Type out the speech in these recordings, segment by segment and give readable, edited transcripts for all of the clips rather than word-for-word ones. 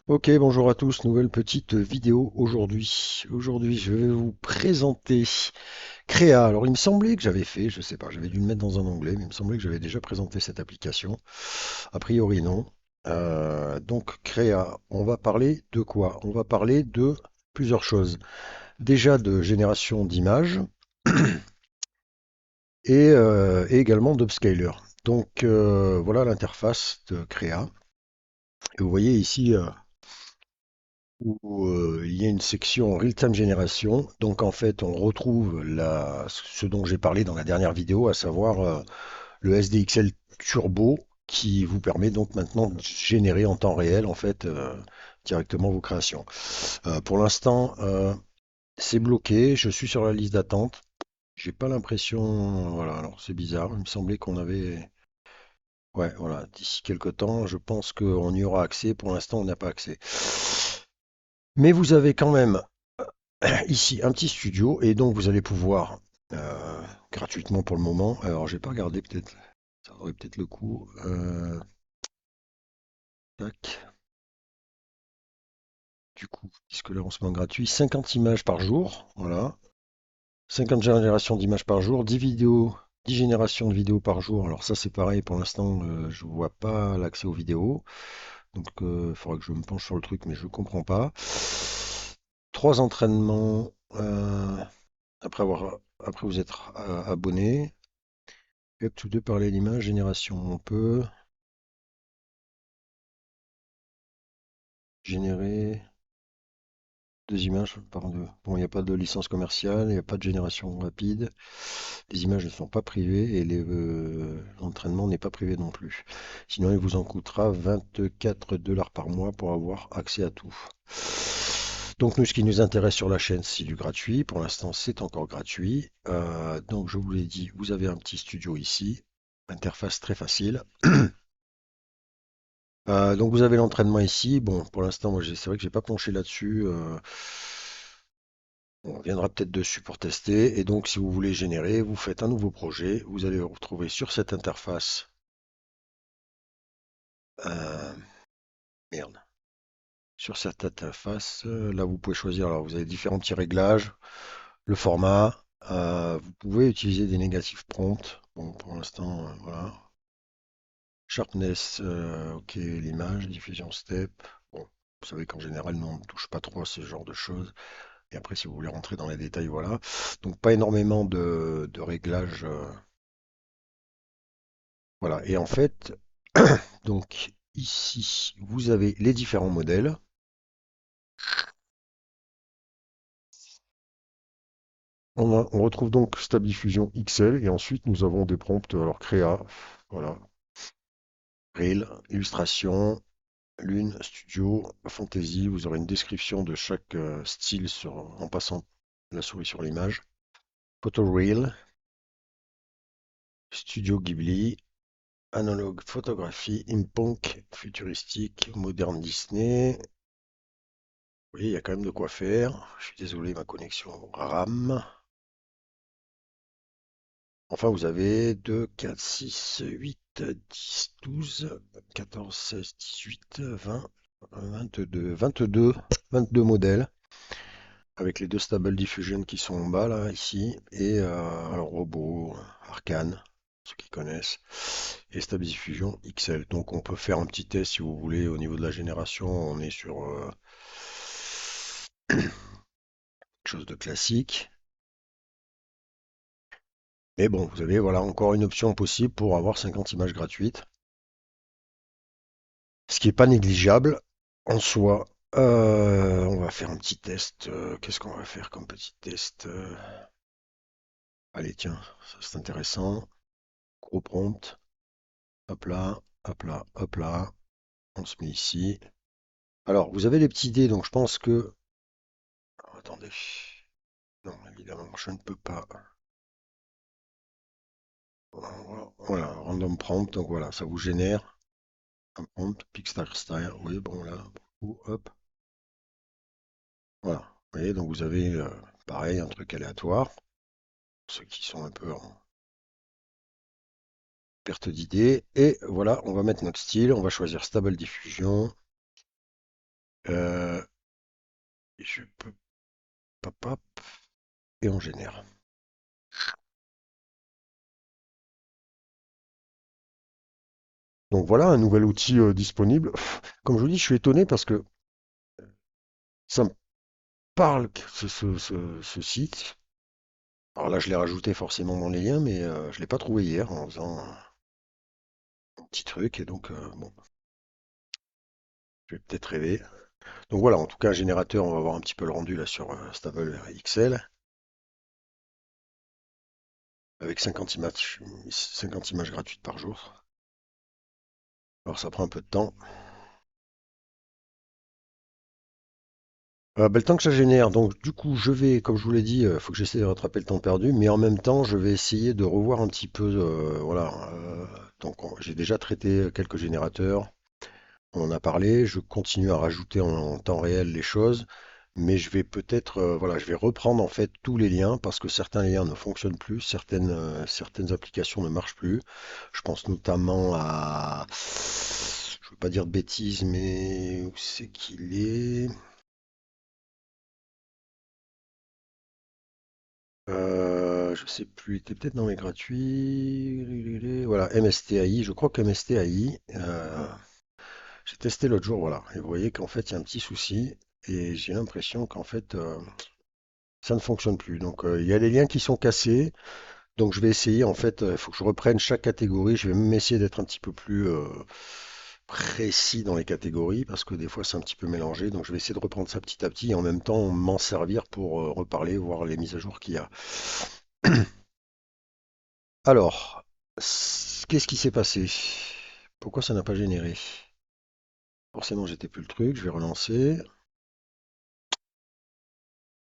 Ok, bonjour à tous, nouvelle petite vidéo aujourd'hui. Aujourd'hui, je vais vous présenter Créa. Alors, il me semblait que j'avais fait, je sais pas, j'avais dû le mettre dans un onglet, mais il me semblait que j'avais déjà présenté cette application. A priori, non. Donc, Créa, on va parler de quoi? On va parler de plusieurs choses. Déjà de génération d'images et également d'upscaler. Donc, voilà l'interface de Créa. Et vous voyez ici, où il y a une section Real-Time Génération. Donc en fait, on retrouve ce dont j'ai parlé dans la dernière vidéo, à savoir le SDXL Turbo qui vous permet donc maintenant de générer en temps réel en fait directement vos créations. Pour l'instant, c'est bloqué. Je suis sur la liste d'attente. J'ai pas l'impression. Voilà, alors c'est bizarre. Il me semblait qu'on avait. Ouais, voilà. D'ici quelques temps, je pense qu'on y aura accès. Pour l'instant, on n'a pas accès. Mais vous avez quand même ici un petit studio et donc vous allez pouvoir gratuitement pour le moment. Alors j'ai pas regardé peut-être, ça aurait peut-être le coup. Tac. Du coup, puisque là on se met en gratuit, 50 images par jour, voilà. 50 générations d'images par jour, 10 vidéos, 10 générations de vidéos par jour. Alors ça c'est pareil pour l'instant, je vois pas l'accès aux vidéos. Donc il faudra que je me penche sur le truc, mais je comprends pas. Trois entraînements après vous être abonné. Up to 2 parler l'image, génération. On peut générer deux images par deux. Bon, il n'y a pas de licence commerciale, il n'y a pas de génération rapide. Les images ne sont pas privées et l'entraînement n'est pas privé non plus. Sinon, il vous en coûtera 24 dollars par mois pour avoir accès à tout. Donc nous, ce qui nous intéresse sur la chaîne, c'est du gratuit. Pour l'instant, c'est encore gratuit. Donc je vous l'ai dit, vous avez un petit studio ici. Interface très facile. Donc vous avez l'entraînement ici. Bon, pour l'instant, moi, c'est vrai que j'ai pas planché là-dessus. On reviendra peut-être dessus pour tester. Et donc, si vous voulez générer, vous faites un nouveau projet. Vous allez vous retrouver sur cette interface. euh, Merde. Sur cette interface, là, vous pouvez choisir. Alors, vous avez différents petits réglages, le format. Vous pouvez utiliser des négatifs prompts. Bon, pour l'instant, voilà. Sharpness, ok, l'image, diffusion step. Bon, vous savez qu'en général, nous, on ne touche pas trop à ce genre de choses. Et après, si vous voulez rentrer dans les détails, voilà. Donc, pas énormément de réglages. Voilà. Et en fait, donc ici, vous avez les différents modèles. On retrouve donc StabDiffusion XL et ensuite nous avons des prompts, alors créa, voilà, Reel, illustration, Lune, Studio, Fantasy. Vous aurez une description de chaque style en passant la souris sur l'image. Photoreal, Studio Ghibli, Analogue photographie, Impunk, futuristique, moderne Disney. Oui, il y a quand même de quoi faire. Je suis désolé, ma connexion RAM. Enfin, vous avez 2, 4, 6, 8, 10, 12, 14, 16, 18, 20, 22 modèles avec les deux Stable Diffusion qui sont en bas là, ici, et alors Robot, Arcane, ceux qui connaissent, et Stable Diffusion XL. Donc on peut faire un petit test si vous voulez au niveau de la génération. On est sur quelque chose de classique. Mais bon, vous avez voilà encore une option possible pour avoir 50 images gratuites. Ce qui est pas négligeable en soi. On va faire un petit test. Qu'est-ce qu'on va faire comme petit test? Allez, tiens, ça c'est intéressant. Gros prompt. Hop là, hop là, hop là. On se met ici. Alors, vous avez les petits dés, donc je pense que. Alors, attendez. Non, évidemment, je ne peux pas. Voilà, random prompt. Donc voilà, ça vous génère un prompt. Pixar style. Oui, bon là. Hop. Voilà. Vous voyez, donc vous avez pareil, un truc aléatoire. Ceux qui sont un peu en perte d'idée. Et voilà, on va mettre notre style. On va choisir Stable Diffusion. je peux pop, et on génère. Donc voilà un nouvel outil disponible. Comme je vous dis, je suis étonné parce que ça me parle que ce site. Alors là, je l'ai rajouté forcément dans les liens, mais je l'ai pas trouvé hier en faisant un petit truc. Et donc, bon, je vais peut-être rêver. Donc voilà, en tout cas, un générateur, on va voir un petit peu le rendu là sur Stable XL avec 50 images gratuites par jour. Alors ça prend un peu de temps. Le temps que ça génère, donc du coup, je vais, comme je vous l'ai dit, il faut que j'essaie de rattraper le temps perdu, mais en même temps, je vais essayer de revoir un petit peu, voilà. Donc j'ai déjà traité quelques générateurs. On en a parlé, je continue à rajouter en temps réel les choses, mais je vais peut-être, voilà, je vais reprendre en fait tous les liens parce que certains liens ne fonctionnent plus, certaines applications ne marchent plus. Je pense notamment à, je veux pas dire de bêtises, mais où c'est qu'il est? Je sais plus, il était peut-être dans les gratuits. Voilà, MSTAI, je crois que MSTAI, j'ai testé l'autre jour, voilà, et vous voyez qu'en fait il y a un petit souci, et j'ai l'impression qu'en fait ça ne fonctionne plus. Donc il y a les liens qui sont cassés, donc je vais essayer, en fait, il faut que je reprenne chaque catégorie, je vais même essayer d'être un petit peu plus précis dans les catégories, parce que des fois c'est un petit peu mélangé, donc je vais essayer de reprendre ça petit à petit, et en même temps m'en servir pour reparler, voir les mises à jour qu'il y a. Alors, qu'est-ce qui s'est passé? Pourquoi ça n'a pas généré? Forcément, j'étais plus le truc, je vais relancer.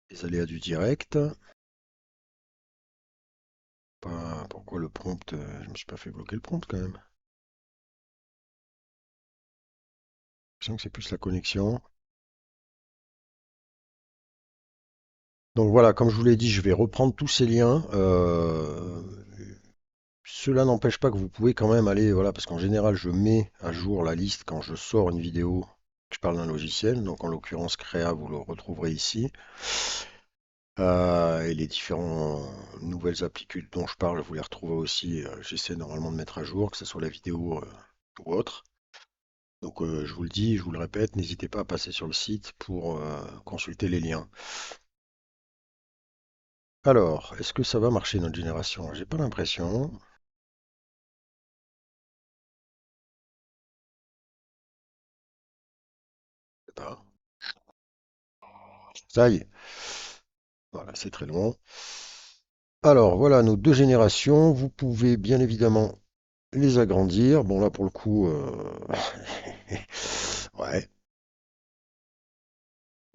Les aléas du direct. Pourquoi le prompt? Je me suis pas fait bloquer le prompt quand même. Je sens que c'est plus la connexion. Donc voilà, comme je vous l'ai dit, je vais reprendre tous ces liens. Cela n'empêche pas que vous pouvez quand même aller, voilà, parce qu'en général, je mets à jour la liste quand je sors une vidéo, que je parle d'un logiciel. Donc en l'occurrence, Créa, vous le retrouverez ici. Et les différentes nouvelles applications dont je parle, vous les retrouvez aussi. J'essaie normalement de mettre à jour, que ce soit la vidéo ou autre. Donc je vous le dis, je vous le répète, n'hésitez pas à passer sur le site pour consulter les liens. Alors, est-ce que ça va marcher notre génération? J'ai pas l'impression. Je sais pas. Ça y est. Voilà, c'est très long. Alors, voilà nos deux générations. Vous pouvez bien évidemment les agrandir. Bon, là, pour le coup, ouais,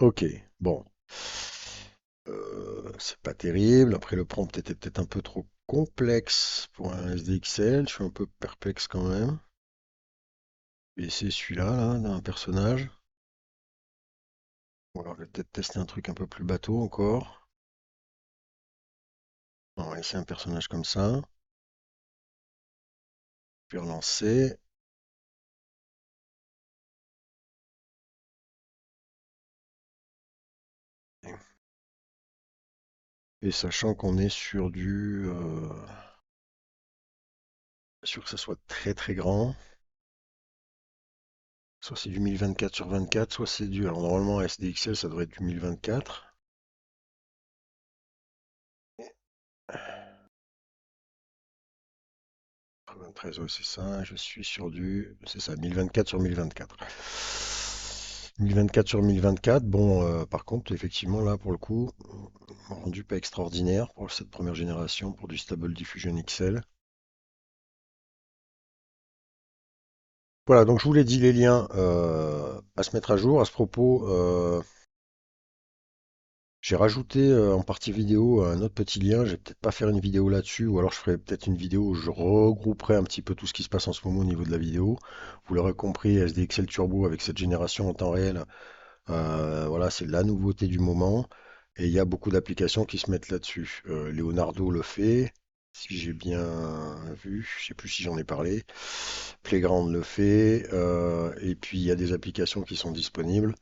ok. Bon, c'est pas terrible. Après, le prompt était peut-être un peu trop complexe pour un SDXL. Je suis un peu perplexe quand même. Et c'est celui-là, là, d'un personnage. Ou alors, je vais peut-être tester un truc un peu plus bateau encore. On va laisser un personnage comme ça. Puis relancer. Et sachant qu'on est sur du... sûr que ça soit très très grand. Soit c'est du 1024 sur 24, soit c'est du... Alors normalement SDXL ça devrait être du 1024. 93, ouais, c'est ça. Je suis sur du... C'est ça, 1024 sur 1024. 1024 sur 1024. Bon, par contre, effectivement, là, pour le coup, rendu pas extraordinaire pour cette première génération, pour du Stable Diffusion XL. Voilà, donc je vous l'ai dit, les liens à se mettre à jour. À ce propos, j'ai rajouté en partie vidéo un autre petit lien. Je vais peut-être pas faire une vidéo là-dessus, ou alors je ferai peut-être une vidéo où je regrouperai un petit peu tout ce qui se passe en ce moment au niveau de la vidéo. Vous l'aurez compris, SDXL Turbo avec cette génération en temps réel, voilà, c'est la nouveauté du moment. Et il y a beaucoup d'applications qui se mettent là-dessus. Leonardo le fait, si j'ai bien vu, je sais plus si j'en ai parlé. Playground le fait, et puis il y a des applications qui sont disponibles.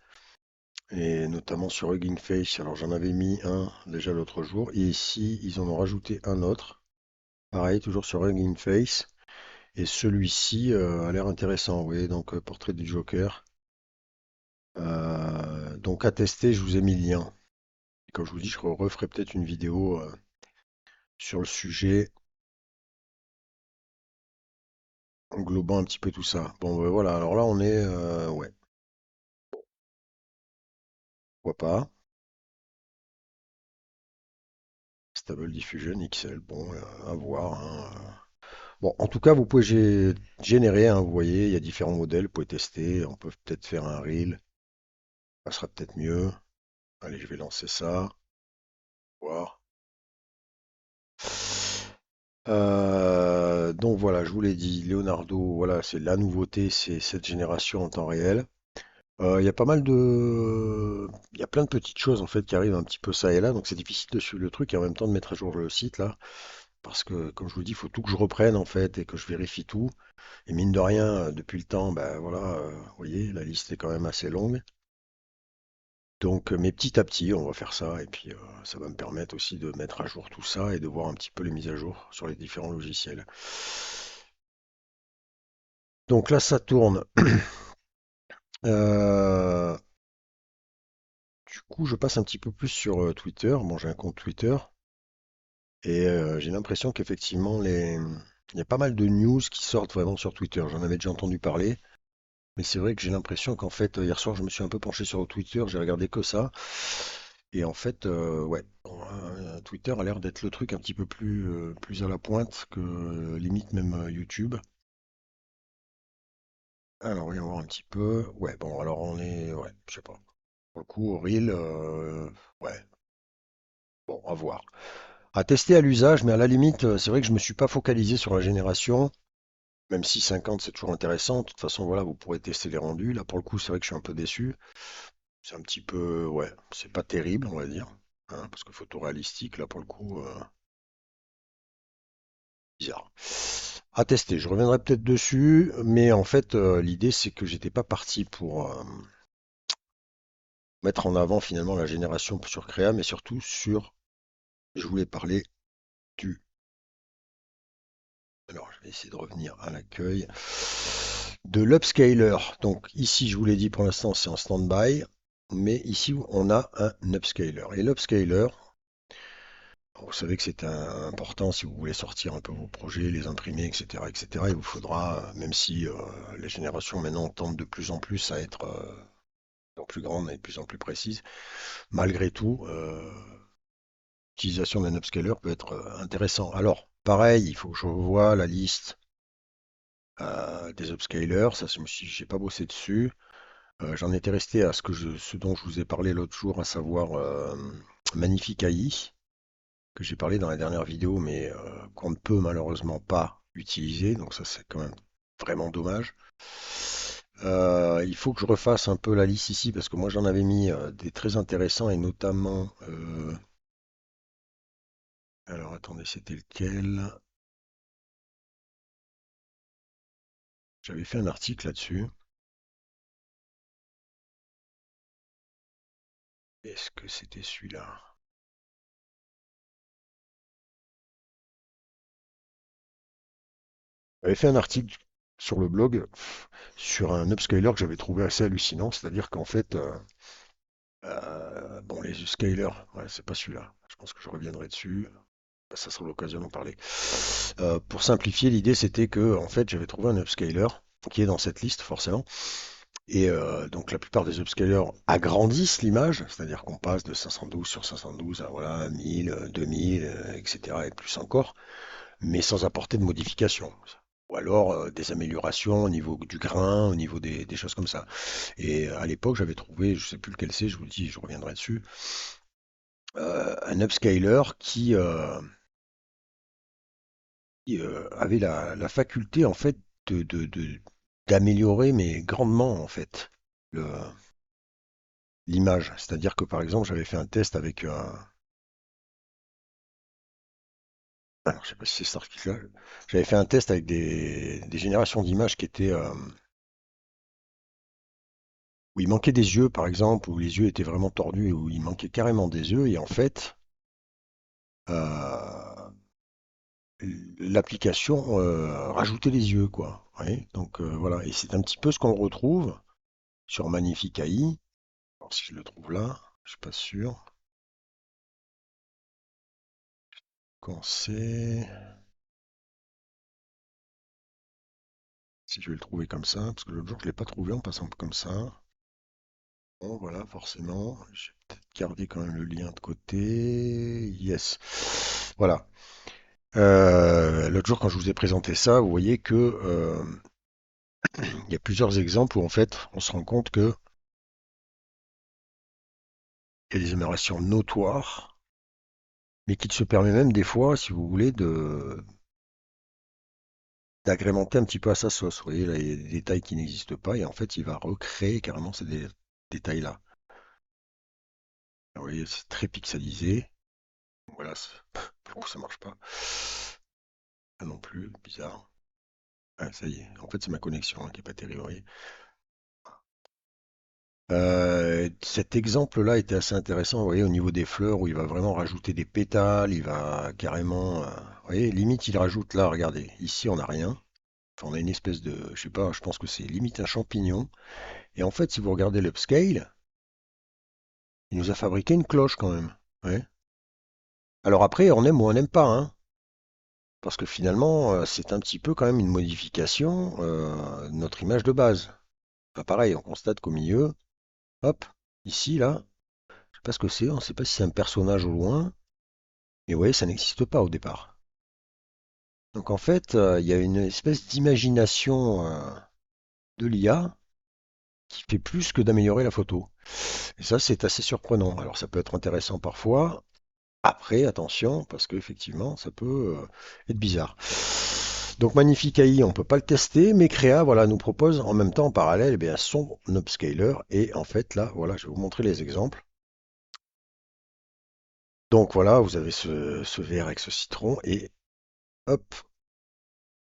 et notamment sur Hugging Face. Alors j'en avais mis un déjà l'autre jour, et ici ils en ont rajouté un autre, pareil, toujours sur Hugging Face, et celui-ci a l'air intéressant, vous voyez, donc portrait du Joker. Donc à tester, je vous ai mis le lien. Et comme je vous dis, je referai peut-être une vidéo sur le sujet, englobant un petit peu tout ça. Bon, voilà, alors là on est, ouais, pourquoi pas. Stable Diffusion XL, bon, à voir, hein. Bon, en tout cas, vous pouvez générer, hein, vous voyez, il y a différents modèles, vous pouvez tester, on peut peut-être faire un reel, ça sera peut-être mieux. Allez, je vais lancer ça, voir. Donc voilà, je vous l'ai dit, Leonardo, voilà, c'est la nouveauté, c'est cette génération en temps réel. Il y a pas mal de, il y a plein de petites choses en fait qui arrivent un petit peu ça et là, donc c'est difficile de suivre le truc et en même temps de mettre à jour le site là, parce que comme je vous dis, il faut tout que je reprenne en fait et que je vérifie tout. Et mine de rien, depuis le temps, ben voilà, vous voyez, la liste est quand même assez longue. Donc, mais petit à petit, on va faire ça et puis ça va me permettre aussi de mettre à jour tout ça et de voir un petit peu les mises à jour sur les différents logiciels. Donc là, ça tourne. Euh, du coup, je passe un petit peu plus sur Twitter. Bon, j'ai un compte Twitter et j'ai l'impression qu'effectivement, il y a pas mal de news qui sortent vraiment sur Twitter. J'en avais déjà entendu parler, mais c'est vrai que j'ai l'impression qu'en fait, hier soir, je me suis un peu penché sur Twitter, j'ai regardé que ça. Et en fait, ouais, bon, Twitter a l'air d'être le truc un petit peu plus à la pointe que limite même YouTube. Alors, voyons voir un petit peu. Ouais, bon, alors on est, ouais, je sais pas. Pour le coup, Reel, ouais, bon, à voir. À tester à l'usage, mais à la limite, c'est vrai que je me suis pas focalisé sur la génération, même si 50 c'est toujours intéressant. De toute façon, voilà, vous pourrez tester les rendus. Là, pour le coup, c'est vrai que je suis un peu déçu. C'est un petit peu, ouais, c'est pas terrible, on va dire, hein, parce que photoréalistique, là, pour le coup, bizarre. À tester, je reviendrai peut-être dessus, mais en fait, l'idée, c'est que j'étais pas parti pour mettre en avant finalement la génération sur Créa, mais surtout sur, je voulais parler du. Alors, je vais essayer de revenir à l'accueil de l'upscaler. Donc ici, je vous l'ai dit, pour l'instant, c'est en stand-by, mais ici, on a un upscaler. Et l'upscaler, vous savez que c'est important si vous voulez sortir un peu vos projets, les imprimer, etc., etc. Il vous faudra, même si les générations maintenant tendent de plus en plus à être de plus en plus grandes et de plus en plus précises, malgré tout, l'utilisation d'un upscaler peut être intéressant. Alors, pareil, il faut que je revoie la liste des upscalers. Ça, j'ai pas bossé dessus. J'en étais resté à ce dont je vous ai parlé l'autre jour, à savoir Magnifique AI, que j'ai parlé dans la dernière vidéo, mais qu'on ne peut malheureusement pas utiliser. Donc ça, c'est quand même vraiment dommage. Il faut que je refasse un peu la liste ici, parce que moi j'en avais mis des très intéressants, et notamment... alors attendez, c'était lequel? J'avais fait un article là-dessus. Est-ce que c'était celui-là? J'avais fait un article sur le blog sur un upscaler que j'avais trouvé assez hallucinant, c'est-à-dire qu'en fait, bon, les upscalers, ouais, c'est pas celui-là. Je pense que je reviendrai dessus. Ça sera l'occasion d'en parler. Pour simplifier, l'idée c'était que en fait j'avais trouvé un upscaler qui est dans cette liste forcément. Et donc la plupart des upscalers agrandissent l'image, c'est-à-dire qu'on passe de 512 sur 512 à voilà 1000, 2000, etc. et plus encore, mais sans apporter de modification. Ou alors des améliorations au niveau du grain, au niveau des choses comme ça. Et à l'époque, j'avais trouvé, je sais plus lequel c'est, je vous le dis, je reviendrai dessus, un upscaler qui avait la faculté en fait d'améliorer mais grandement en fait le- l'image. C'est-à-dire que par exemple j'avais fait un test avec alors, je sais pas si c'est cet article-là. J'avais fait un test avec des générations d'images qui étaient où il manquait des yeux, par exemple, où les yeux étaient vraiment tordus, où il manquait carrément des yeux, et en fait, euh, l'application rajoutait les yeux, quoi. Ouais, donc voilà, et c'est un petit peu ce qu'on retrouve sur Magnifique AI. Alors, si je le trouve là, je suis pas sûr. Quand c'est. Si je vais le trouver comme ça, parce que l'autre jour je l'ai pas trouvé en passant comme ça. Bon, voilà, forcément. Je vais peut-être garder quand même le lien de côté. Yes. Voilà. L'autre jour, quand je vous ai présenté ça, vous voyez que il y a plusieurs exemples où en fait, on se rend compte que il y a des améliorations notoires, mais qu'il se permet même des fois, si vous voulez, de d'agrémenter un petit peu à sa sauce. Vous voyez, là, il y a des détails qui n'existent pas, et en fait, il va recréer carrément ces détails-là. Vous voyez, c'est très pixelisé. Voilà, pourquoi ça marche pas? Ah non plus, bizarre. Ah, ça y est, en fait, c'est ma connexion hein, qui est pas terrible. Vous voyez. Cet exemple-là était assez intéressant, vous voyez, au niveau des fleurs, où il va vraiment rajouter des pétales, il va carrément, vous voyez, limite, il rajoute là, regardez, ici, on n'a rien. Enfin, on a une espèce de, je sais pas, je pense que c'est limite un champignon. Et en fait, si vous regardez l'upscale, il nous a fabriqué une cloche quand même. Ouais. Alors après, on aime ou on n'aime pas, hein, parce que finalement, c'est un petit peu quand même une modification de notre image de base. Enfin, pareil, on constate qu'au milieu, hop, ici, là, je sais pas ce que c'est, on ne sait pas si c'est un personnage au loin, mais vous voyez, ça n'existe pas au départ. Donc en fait, il y a une espèce d'imagination de l'IA qui fait plus que d'améliorer la photo. Et ça, c'est assez surprenant. Alors ça peut être intéressant parfois. Après, attention, parce qu'effectivement, ça peut être bizarre. Donc Magnifique AI, on ne peut pas le tester, mais Créa, voilà, nous propose en même temps en parallèle eh bien, son upscaler. Et en fait, là, voilà, je vais vous montrer les exemples. Donc voilà, vous avez ce verre avec ce citron et hop,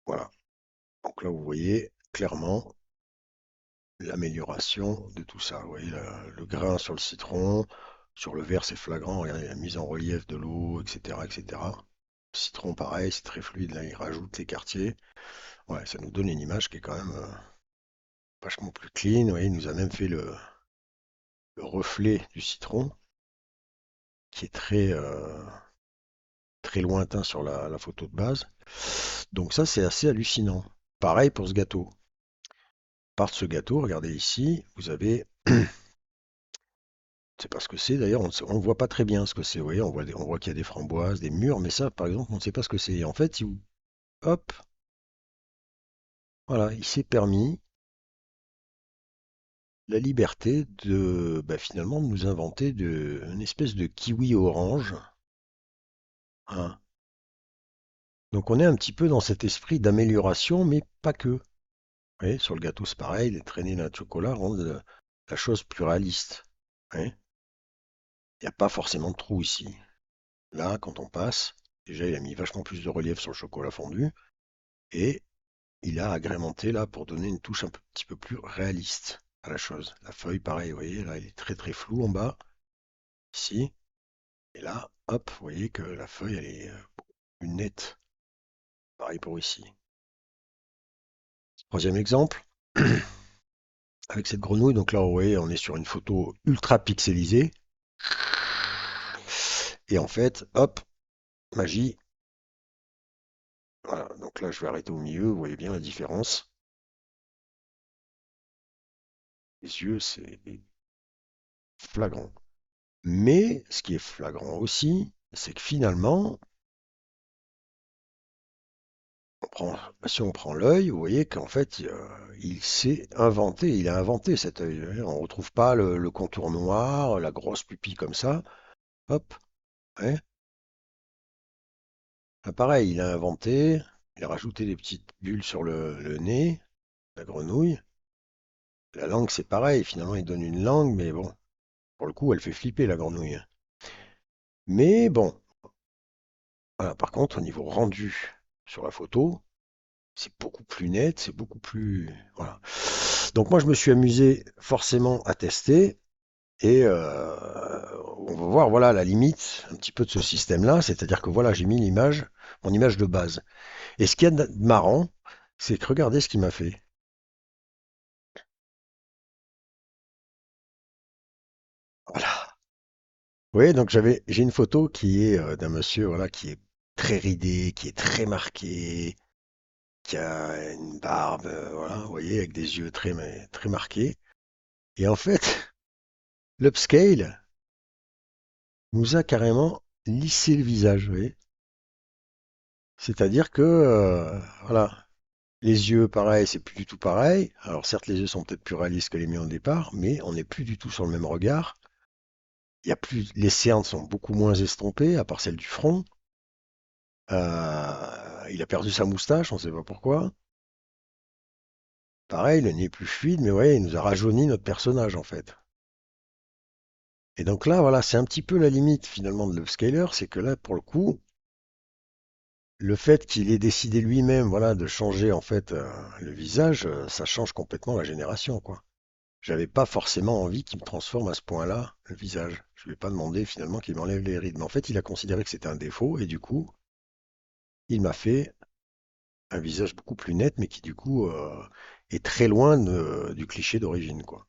voilà. Donc là, vous voyez clairement l'amélioration de tout ça. Vous voyez le grain sur le citron, sur le verre, c'est flagrant. Regardez la mise en relief de l'eau, etc., etc. Le citron, pareil, c'est très fluide. Là, il rajoute les quartiers. Ouais, ça nous donne une image qui est quand même vachement plus clean. Vous voyez, il nous a même fait le reflet du citron, qui est très lointain sur la photo de base. Donc ça, c'est assez hallucinant. Pareil pour ce gâteau. Par ce gâteau, regardez ici, vous avez, je ne sais pas ce que c'est d'ailleurs, on ne voit pas très bien ce que c'est. Vous voyez, on voit qu'il y a des framboises, des mûres, mais ça, par exemple, on ne sait pas ce que c'est. Et en fait, si vous, hop, voilà, il s'est permis la liberté de, bah, finalement, de nous inventer une espèce de kiwi orange, hein. Donc on est un petit peu dans cet esprit d'amélioration, mais pas que. Vous voyez, sur le gâteau, c'est pareil, les traînées de chocolat rendent la chose plus réaliste. Il n'y a pas forcément de trou ici. Là, quand on passe, déjà il a mis vachement plus de relief sur le chocolat fondu, et il a agrémenté là pour donner une touche un petit peu plus réaliste à la chose. La feuille, pareil, vous voyez, là, il est très très flou en bas, ici, et là, hop, vous voyez que la feuille, elle est plus nette. Pareil pour ici. Troisième exemple, avec cette grenouille, donc là, vous voyez, on est sur une photo ultra pixelisée, et en fait, hop, magie, voilà, donc là, je vais arrêter au milieu, vous voyez bien la différence. Les yeux, c'est flagrant. Mais ce qui est flagrant aussi, c'est que finalement, si on prend l'œil, vous voyez qu'en fait, il s'est inventé, il a inventé cet œil. On ne retrouve pas le contour noir, la grosse pupille comme ça. Hop, ouais. Là, pareil, il a inventé, il a rajouté des petites bulles sur le nez, la grenouille. La langue, c'est pareil, finalement, il donne une langue, mais bon, pour le coup, elle fait flipper la grenouille. Mais bon, voilà, par contre, au niveau rendu sur la photo, c'est beaucoup plus net, c'est beaucoup plus. Voilà. Donc moi, je me suis amusé forcément à tester et on va voir, voilà, la limite un petit peu de ce système-là. C'est-à-dire que voilà, j'ai mis l'image, mon image de base. Et ce qu'il y a de marrant, c'est que regardez ce qu'il m'a fait. Voilà. Vous voyez, donc j'ai une photo qui est d'un monsieur, voilà, qui est très ridé, qui est très marqué, qui a une barbe, voilà, vous voyez, avec des yeux très marqués. Et en fait, l'upscale nous a carrément lissé le visage, vous voyez. C'est-à-dire que, voilà, les yeux, pareil, c'est plus du tout pareil. Alors certes, les yeux sont peut-être plus réalistes que les miens au départ, mais on n'est plus du tout sur le même regard. Il y a plus, les cernes sont beaucoup moins estompées, à part celle du front. Il a perdu sa moustache, on ne sait pas pourquoi. Pareil, le nez est plus fluide, mais ouais, il nous a rajeuni notre personnage en fait. Et donc là, voilà, c'est un petit peu la limite finalement de l'upscaler, c'est que là, pour le coup, le fait qu'il ait décidé lui-même, voilà, de changer en fait le visage, ça change complètement la génération, quoi. J'avais pas forcément envie qu'il me transforme à ce point-là le visage. Je lui ai pas demandé finalement qu'il m'enlève les rides. Mais en fait, il a considéré que c'était un défaut et du coup, il m'a fait un visage beaucoup plus net, mais qui du coup est très loin du cliché d'origine, quoi.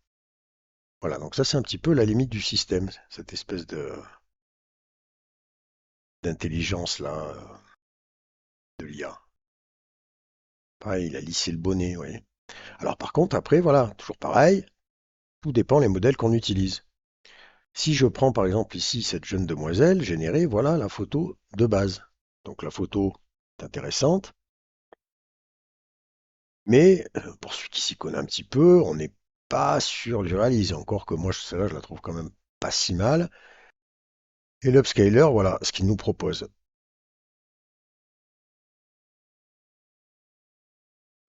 Voilà, donc ça c'est un petit peu la limite du système, cette espèce de d'intelligence là de l'IA. Pareil, il a lissé le bonnet, oui. Alors par contre, après, voilà, toujours pareil, tout dépend les modèles qu'on utilise. Si je prends par exemple ici cette jeune demoiselle générée, voilà la photo de base. Donc la photo est intéressante, mais pour celui qui s'y connaît un petit peu, on n'est pas sûr du réalisme. Encore que moi, celle-là, je la trouve quand même pas si mal. Et l'upscaler, voilà ce qu'il nous propose.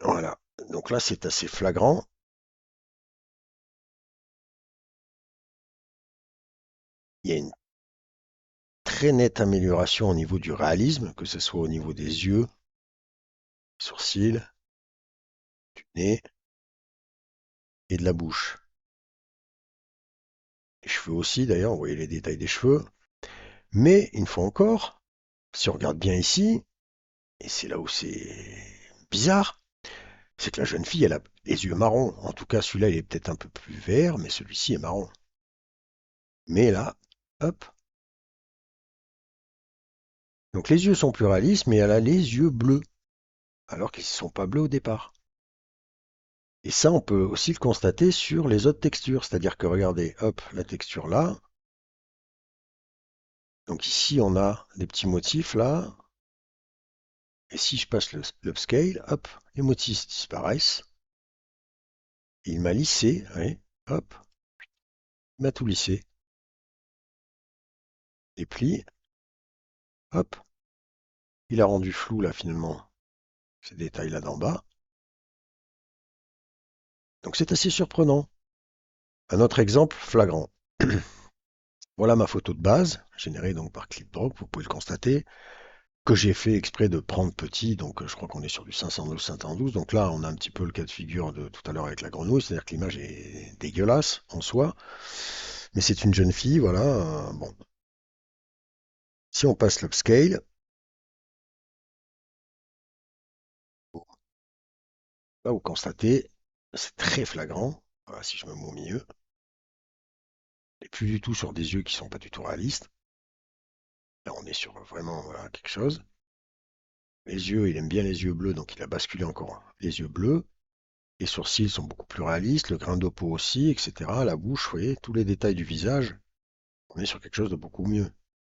Voilà. Donc là, c'est assez flagrant. Il y a une très nette amélioration au niveau du réalisme, que ce soit au niveau des yeux, sourcils, du nez et de la bouche. Les cheveux aussi, d'ailleurs, vous voyez les détails des cheveux. Mais une fois encore, si on regarde bien ici, et c'est là où c'est bizarre, c'est que la jeune fille, elle a les yeux marrons. En tout cas, celui-là, il est peut-être un peu plus vert, mais celui-ci est marron. Mais là, hop. Donc les yeux sont plus réalistes, mais elle a les yeux bleus, alors qu'ils ne sont pas bleus au départ. Et ça, on peut aussi le constater sur les autres textures. C'est-à-dire que regardez, hop, la texture là. Donc ici, on a des petits motifs là. Et si je passe l'upscale, hop, les motifs disparaissent. Il m'a lissé, oui, hop, il m'a tout lissé. Les plis, hop, il a rendu flou là finalement ces détails là d'en bas. Donc c'est assez surprenant. Un autre exemple flagrant. Voilà ma photo de base, générée donc par ClipDrop, vous pouvez le constater, que j'ai fait exprès de prendre petit, donc je crois qu'on est sur du 512-512. Donc là, on a un petit peu le cas de figure de tout à l'heure avec la grenouille, c'est-à-dire que l'image est dégueulasse en soi, mais c'est une jeune fille, voilà. Bon, si on passe l'upscale, là vous constatez, c'est très flagrant. Voilà, si je me mets au milieu, et plus du tout sur des yeux qui sont pas du tout réalistes. Là, on est sur vraiment voilà, quelque chose. Les yeux, il aime bien les yeux bleus, donc il a basculé encore les yeux bleus. Les sourcils sont beaucoup plus réalistes, le grain de peau aussi, etc. La bouche, vous voyez, tous les détails du visage, on est sur quelque chose de beaucoup mieux.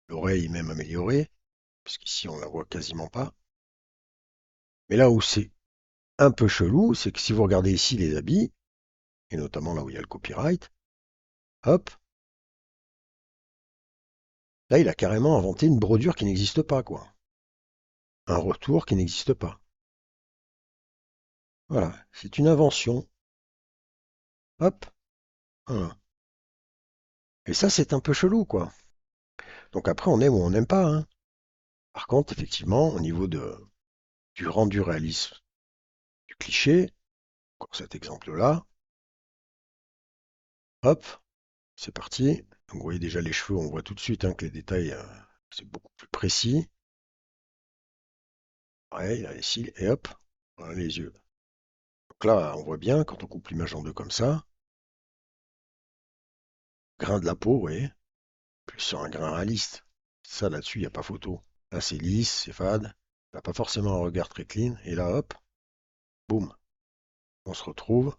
L'oreille est même améliorée, puisqu'ici on la voit quasiment pas. Mais là où c'est un peu chelou, c'est que si vous regardez ici les habits, et notamment là où il y a le copyright, hop, là il a carrément inventé une brodure qui n'existe pas, quoi. Un retour qui n'existe pas. Voilà, c'est une invention. Hop, voilà. Et ça c'est un peu chelou, quoi. Donc après on aime ou on n'aime pas, hein. Par contre, effectivement, au niveau du rendu réaliste du cliché, comme cet exemple-là, Hop, c'est parti. Donc, vous voyez déjà les cheveux, on voit tout de suite hein, que les détails, c'est beaucoup plus précis. Ouais, il a les cils, et hop, voilà les yeux. Donc là, on voit bien, quand on coupe l'image en deux comme ça, grain de la peau, vous voyez, plus sur un grain réaliste. Ça, là-dessus, il n'y a pas photo. Là, c'est lisse, c'est fade. T'as pas forcément un regard très clean. Et là, hop, boum, on se retrouve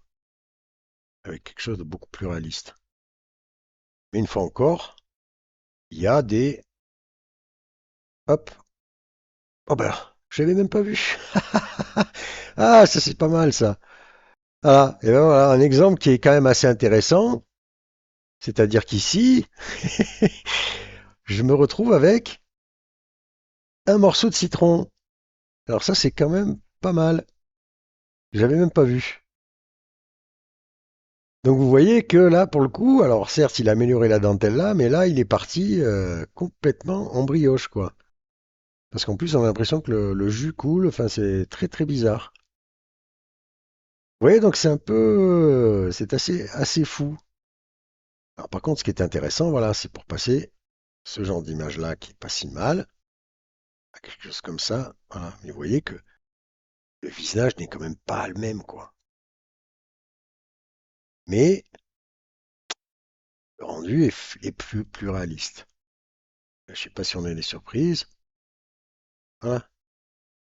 avec quelque chose de beaucoup plus réaliste. Mais une fois encore, il y a des... Hop, oh ben, je l'avais même pas vu. Ah, ça c'est pas mal ça. Ah, et ben voilà, un exemple qui est quand même assez intéressant. C'est-à-dire qu'ici, je me retrouve avec un morceau de citron. Alors ça, c'est quand même pas mal. J'avais même pas vu. Donc vous voyez que là, pour le coup, alors certes, il a amélioré la dentelle là, mais là, il est parti complètement en brioche, quoi. Parce qu'en plus, on a l'impression que le jus coule. Enfin, c'est très très bizarre. Vous voyez, donc c'est un peu, c'est assez fou. Alors par contre, ce qui est intéressant, voilà, c'est pour passer ce genre d'image là qui est pas si mal à quelque chose comme ça. Voilà, mais vous voyez que le visage n'est quand même pas le même, quoi. Mais le rendu est plus réaliste. Je sais pas si on a des surprises. Voilà,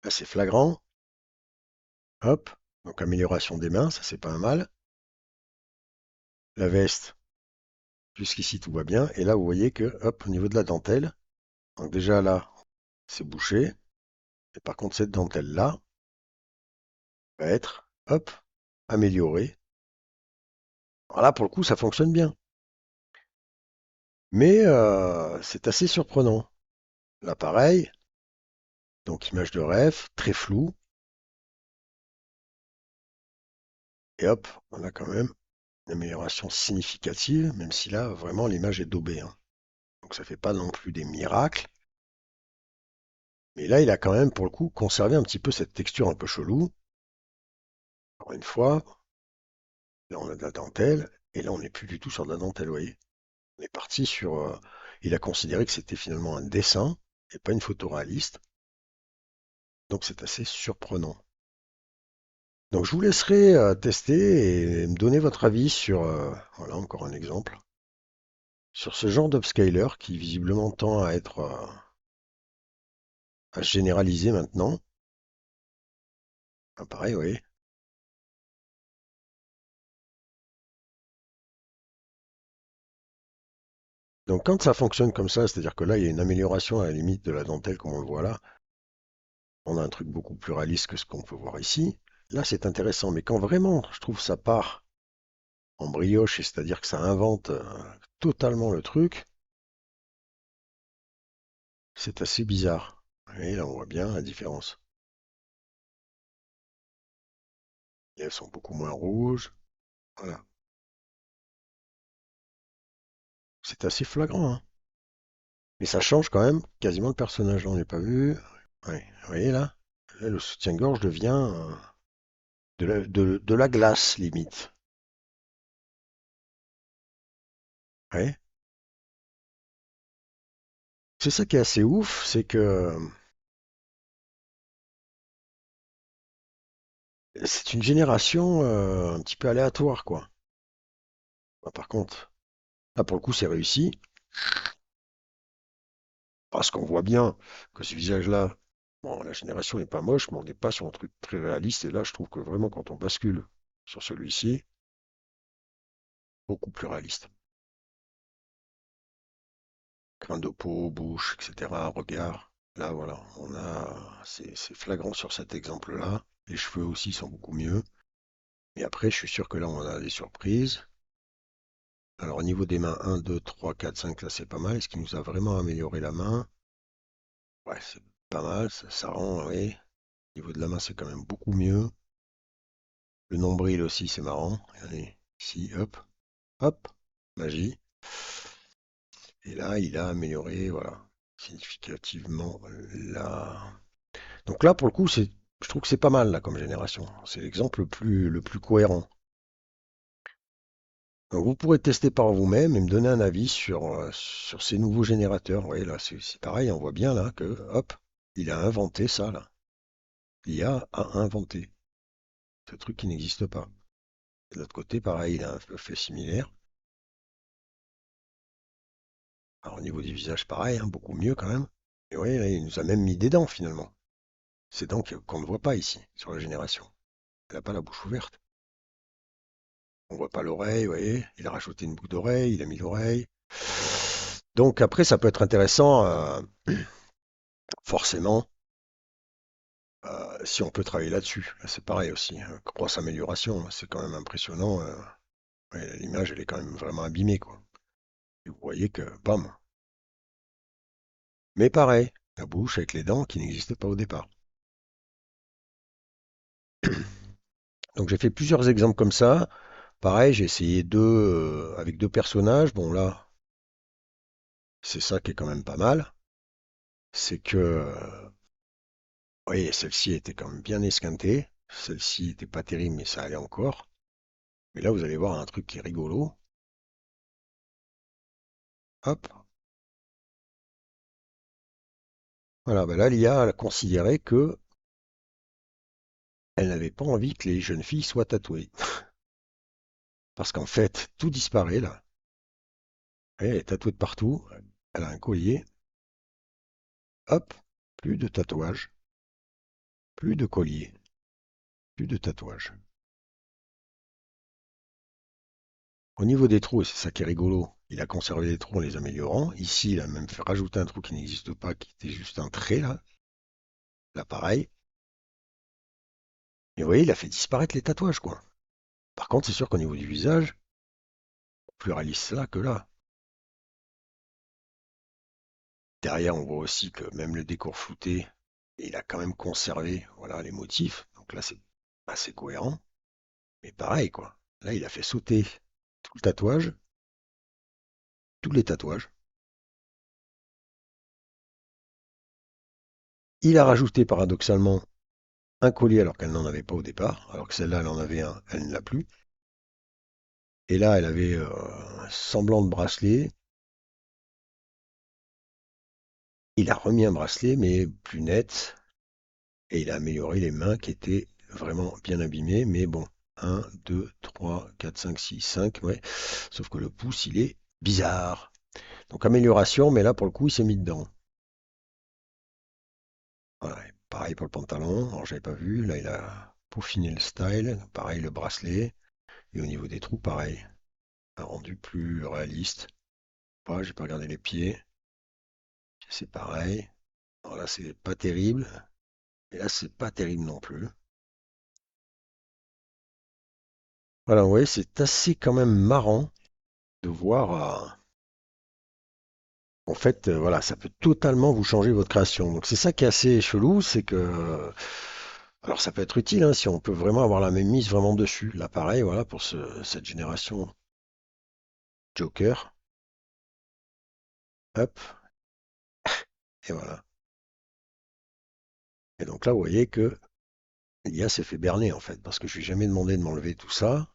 là c'est flagrant. Hop, donc amélioration des mains, ça c'est pas mal. La veste, jusqu'ici tout va bien. Et là vous voyez que, hop, au niveau de la dentelle, donc déjà là, c'est bouché. Et par contre cette dentelle là va être, hop, améliorée. Voilà, pour le coup, ça fonctionne bien. Mais c'est assez surprenant. Là, pareil, donc image de rêve, très floue. Et hop, on a quand même une amélioration significative, même si là, vraiment, l'image est daubée, hein. Donc ça fait pas non plus des miracles. Mais là, il a quand même, pour le coup, conservé un petit peu cette texture un peu chelou. Encore une fois, là, on a de la dentelle. Et là, on n'est plus du tout sur de la dentelle, vous voyez. On est parti sur... il a considéré que c'était finalement un dessin et pas une photo réaliste. Donc c'est assez surprenant. Donc je vous laisserai tester et me donner votre avis sur, voilà encore un exemple, sur ce genre d'upscaler qui visiblement tend à être à se généraliser maintenant. Ah, pareil, oui. Donc quand ça fonctionne comme ça, c'est-à-dire que là il y a une amélioration à la limite de la dentelle comme on le voit là, on a un truc beaucoup plus réaliste que ce qu'on peut voir ici. Là c'est intéressant, mais quand vraiment je trouve ça part en brioche, et c'est-à-dire que ça invente totalement le truc, c'est assez bizarre. Et là on voit bien la différence. Et elles sont beaucoup moins rouges. Voilà. C'est assez flagrant, hein. Mais ça change quand même quasiment le personnage. On n'est pas vu. Ouais, vous voyez là? Là, le soutien-gorge devient de la glace, limite. Ouais. C'est ça qui est assez ouf, c'est que c'est une génération un petit peu aléatoire, quoi. Bah, par contre, là pour le coup, c'est réussi. Parce qu'on voit bien que ce visage-là, bon, la génération n'est pas moche, mais on n'est pas sur un truc très réaliste. Et là, je trouve que vraiment, quand on bascule sur celui-ci, beaucoup plus réaliste. Grain de peau, bouche, etc., regard. Là, voilà, c'est flagrant sur cet exemple-là. Les cheveux aussi sont beaucoup mieux. Et après, je suis sûr que là, on a des surprises. Alors, au niveau des mains, 1, 2, 3, 4, 5, là, c'est pas mal. Est-ce qu'il nous a vraiment amélioré la main? Ouais, c'est pas mal. Ça rend, oui. Au niveau de la main, c'est quand même beaucoup mieux. Le nombril aussi, c'est marrant. Allez, ici, hop, hop, magie. Et là, il a amélioré, voilà, significativement la, donc là, pour le coup, je trouve que c'est pas mal là comme génération. C'est l'exemple le plus cohérent. Donc, vous pourrez tester par vous-même et me donner un avis sur ces nouveaux générateurs. Vous voyez là, c'est pareil, on voit bien là que, hop, il a inventé ça là. L'IA a inventé ce truc qui n'existe pas. De l'autre côté, pareil, il a un peu fait similaire. Alors, au niveau du visage, pareil, hein, beaucoup mieux quand même. Et oui, là, il nous a même mis des dents finalement. Ces dents qu'on ne voit pas ici, sur la génération. Elle n'a pas la bouche ouverte. On voit pas l'oreille, vous voyez. Il a rajouté une boucle d'oreille, il a mis l'oreille. Donc après, ça peut être intéressant, forcément, si on peut travailler là-dessus. Là, c'est pareil aussi, hein, grosse amélioration. C'est quand même impressionnant. Ouais, l'image, elle est quand même vraiment abîmée, quoi. Et vous voyez que, bam. Mais pareil, la bouche avec les dents qui n'existaient pas au départ. Donc j'ai fait plusieurs exemples comme ça. Pareil, j'ai essayé deux avec deux personnages. Bon là, c'est ça qui est quand même pas mal. C'est que, oui, celle-ci était quand même bien esquintée. Celle-ci était pas terrible, mais ça allait encore. Mais là, vous allez voir un truc qui est rigolo. Hop, voilà, ben là, l'IA a considéré que elle n'avait pas envie que les jeunes filles soient tatouées. Parce qu'en fait, tout disparaît là. Elle est tatouée de partout. Elle a un collier. Hop, plus de tatouage, plus de collier, plus de tatouage. Au niveau des trous, et c'est ça qui est rigolo, il a conservé les trous en les améliorant. Ici, il a même fait rajouter un trou qui n'existe pas, qui était juste un trait là. Là, pareil. Et vous voyez, il a fait disparaître les tatouages, quoi. Par contre, c'est sûr qu'au niveau du visage, plus réaliste là que là. Derrière, on voit aussi que même le décor flouté, il a quand même conservé, voilà, les motifs. Donc là, c'est assez cohérent. Mais pareil, quoi. Là, il a fait sauter tout le tatouage, tous les tatouages. Il a rajouté paradoxalement un collier alors qu'elle n'en avait pas au départ, alors que celle-là, elle en avait un, elle ne l'a plus. Et là, elle avait un semblant de bracelet. Il a remis un bracelet, mais plus net, et il a amélioré les mains qui étaient vraiment bien abîmées. Mais bon, un, 2, 3, 4, 5, 6, 5, ouais. Sauf que le pouce, il est bizarre. Donc amélioration, mais là, pour le coup, il s'est mis dedans. Voilà, et pareil pour le pantalon. Alors, j'avais pas vu. Là, il a peaufiné le style. Pareil, le bracelet. Et au niveau des trous, pareil. Un rendu plus réaliste. J'ai pas regardé les pieds. C'est pareil. Alors là, c'est pas terrible. Et là, c'est pas terrible non plus. Voilà, vous voyez, c'est assez quand même marrant de voir. En fait, voilà, ça peut totalement vous changer votre création. Donc c'est ça qui est assez chelou, c'est que. Alors ça peut être utile hein, si on peut vraiment avoir la même mise vraiment dessus. Là, pareil, voilà, pour cette génération Joker. Hop, et voilà. Et donc là, vous voyez que l'IA s'est fait berner en fait, parce que je lui ai jamais demandé de m'enlever tout ça,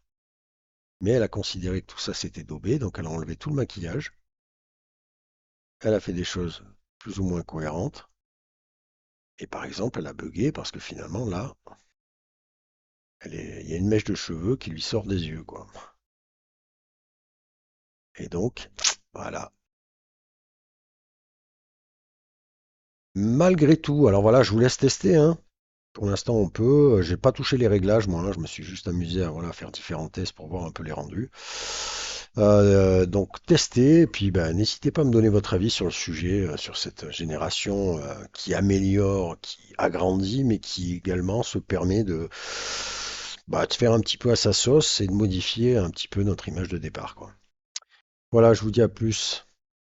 mais elle a considéré que tout ça c'était daubé, donc elle a enlevé tout le maquillage. Elle a fait des choses plus ou moins cohérentes. Et par exemple, elle a bugué parce que finalement, là, il y a une mèche de cheveux qui lui sort des yeux, quoi. Et donc, voilà. Malgré tout, alors voilà, je vous laisse tester, hein. Pour l'instant, on peut. J'ai pas touché les réglages, moi, hein. Je me suis juste amusé à voilà, faire différents tests pour voir un peu les rendus. Donc, testez, et puis ben, n'hésitez pas à me donner votre avis sur le sujet, sur cette génération qui améliore, qui agrandit, mais qui également se permet de faire un petit peu à sa sauce et de modifier un petit peu notre image de départ, quoi. Voilà, je vous dis à plus.